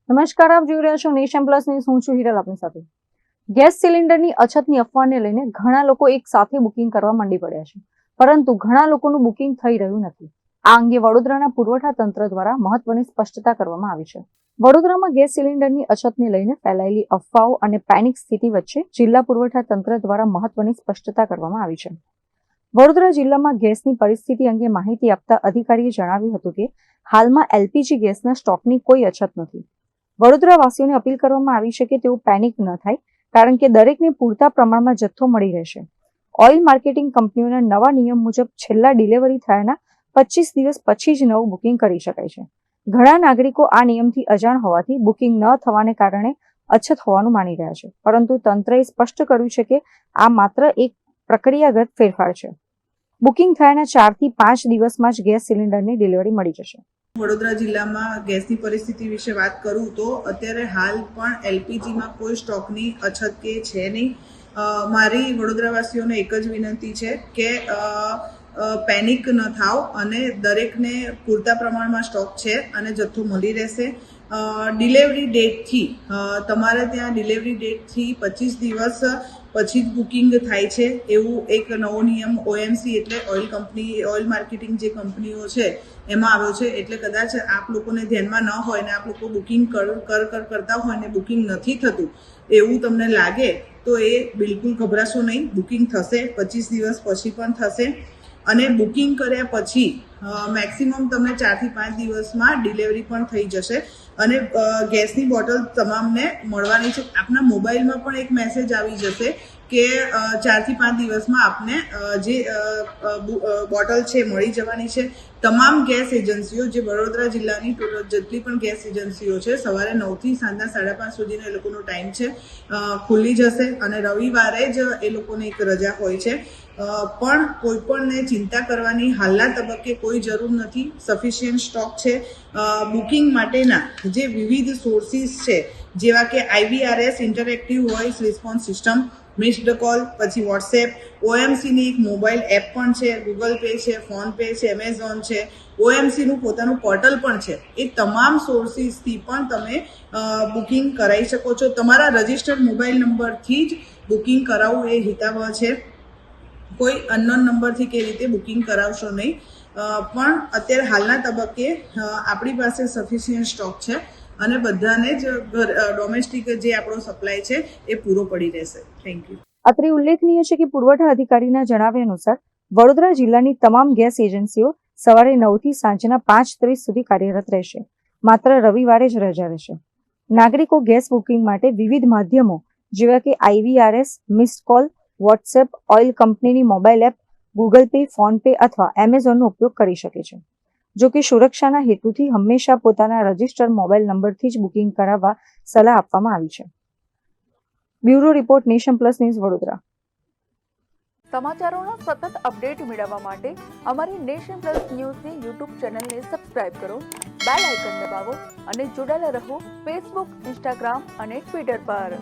નમસ્કાર, આપ જોઈ રહ્યા છો નેશન પ્લસ ન્યૂઝ. હું છું હિરલ આપની સાથે. ગેસ સિલિન્ડરની અછતની અફવાને લઈને ઘણા લોકો એક સાથે બુકિંગ કરવા માંડી પડ્યા છે, પરંતુ ઘણા લોકોનું બુકિંગ થઈ રહ્યું નથી. આ અંગે વડોદરાના પુરવઠા તંત્ર દ્વારા મહત્વની સ્પષ્ટતા કરવામાં આવી છે. વડોદરામાં ગેસ સિલિન્ડરની અછતને લઈને ફેલાયેલી અફવાઓ અને પેનિક સ્થિતિ વચ્ચે જિલ્લા પુરવઠા તંત્ર દ્વારા મહત્વની સ્પષ્ટતા કરવામાં આવી છે. વડોદરા જિલ્લામાં ગેસની પરિસ્થિતિ અંગે માહિતી આપતા અધિકારીએ જણાવ્યું હતું કે હાલમાં એલપીજી ગેસના સ્ટોકની કોઈ અછત નથી. વડોદરાવાસીઓને અપીલ કરવામાં આવી છે કે તેઓ પેનિક ન થાય, કારણ કે દરેકને પૂરતા પ્રમાણમાં જથ્થો મળી રહેશે. ઓઇલ માર્કેટિંગ કંપનીઓના નવા નિયમ મુજબ છેલ્લા ડિલિવરી થયાના 25 દિવસ પછી જ નવું બુકિંગ કરી શકાય છે. ઘણા નાગરિકો આ નિયમથી અજાણ હોવાથી બુકિંગ ન થવાને કારણે અછત હોવાનું માની રહ્યા છે, પરંતુ તંત્રએ સ્પષ્ટ કર્યું છે કે આ માત્ર એક પ્રક્રિયાગત ફેરફાર છે. બુકિંગ થયાના 4 થી 5 દિવસમાં જ ગેસ સિલિન્ડરની ડિલિવરી મળી જશે. વડોદરા જિલ્લામાં ગેસની પરિસ્થિતિ વિશે વાત કરું તો અત્યારે હાલ પણ એલપીજીમાં કોઈ સ્ટોકની અછત કે છે નહીં. મારી વડોદરાવાસીઓને એક જ વિનંતી છે કે પેનિક ન થાવ અને દરેકને પૂરતા પ્રમાણમાં સ્ટોક છે અને જથ્થો મળી રહેશે. ડિલિવરી ડેટથી તમારે ત્યાં ડિલિવરી ડેટથી 25 દિવસ પછી જ બુકિંગ થાય છે એવું એક નવો નિયમ ઓએમસી એટલે ઓઇલ માર્કેટિંગ જે કંપનીઓ છે એમાં આવ્યો છે. એટલે કદાચ આપ લોકોને ધ્યાનમાં ન હોય ને આપ લોકો બુકિંગ કરતા હોય ને બુકિંગ નથી થતું એવું તમને લાગે તો એ બિલકુલ ગભરાશો નહીં. બુકિંગ થશે, 25 દિવસ પછી પણ થશે. અને બુકિંગ કર્યા પછી મેક્સિમમ તમને 4 થી 5 દિવસમાં ડિલિવરી પણ થઈ જશે. અને ગેસની બોટલ તમામને મળવાની છે. આપના મોબાઈલમાં પણ એક મેસેજ આવી જશે કે 4 થી 5 દિવસમાં આપને જે બોટલ છે મળી જવાની છે. તમામ ગેસ એજન્સીઓ જે વડોદરા જિલ્લાની જેટલી પણ ગેસ એજન્સીઓ છે સવારે 9 થી સાંજના 5:30 સુધીનો એ લોકોનો ટાઈમ છે, ખુલ્લી જશે. અને રવિવારે જ એ લોકોને એક રજા હોય છે. પણ કોઈ પણને ચિંતા કરવાની હાલના તબક્કે કોઈ જરૂર નથી. સફિશિયન્ટ સ્ટોક છે. બુકિંગ માટેના જે વિવિધ સોર્સિસ છે જેવા કે IVRS interactive voice response system, missed call, પછી વોટ્સએપ, ઓએમસીની એક મોબાઈલ એપ પણ છે, ગૂગલ પે છે, ફોન પે છે, એમેઝોન છે, ઓએમસીનું પોતાનું પોર્ટલ પણ છે. એ તમામ સોર્સિસથી પણ તમે બુકિંગ કરાવી શકો છો. તમારા રજિસ્ટર્ડ મોબાઈલ નંબરથી જ બુકિંગ કરાવવું એ હિતાવહ છે. કોઈ અનનોન નંબરથી કે રીતે બુકિંગ કરાવશો નહીં. પણ અત્યારે હાલના તબક્કે આપણી પાસે સફિશિયન્ટ સ્ટોક છે અને બધાને જ ડોમેસ્ટિક જે આપણો સપ્લાય છે એ પૂરો પડી રહેશે. Thank you. અત્રે ઉલ્લેખનીય છે કે પુરવઠા અધિકારીના જણાવ્યા અનુસાર વડોદરા જિલ્લાની તમામ ગેસ એજન્સીઓ સવારે 9 થી સાંજના 5:30 સુધી કાર્યરત રહેશે. માત્ર રવિવારે જ રજા રહેશે. નાગરિકો ગેસ બુકિંગ માટે વિવિધ માધ્યમો જેવા કે IVRS, missed call, WhatsApp, oil કંપનીની mobile app, Google Pay, PhonePe અથવા એમેઝોનનો ઉપયોગ કરી શકે છે. જો કે સુરક્ષાના હેતુથી હંમેશા પોતાના રજિસ્ટર્ડ મોબાઈલ નંબરથી જ બુકિંગ કરાવવા સલાહ આપવામાં આવી છે. Bureau report, Nation Plus News, Vadodara. સમાચારોના સતત અપડેટ મેળવવા માટે અમારી નેશન પ્લસ ન્યૂઝની યુટ્યુબ ચેનલને સબસ્ક્રાઇબ કરો, બેલ આઇકન દબાવો અને જોડાયેલા રહો ફેસબુક, ઇન્સ્ટાગ્રામ અને ટ્વિટર પર.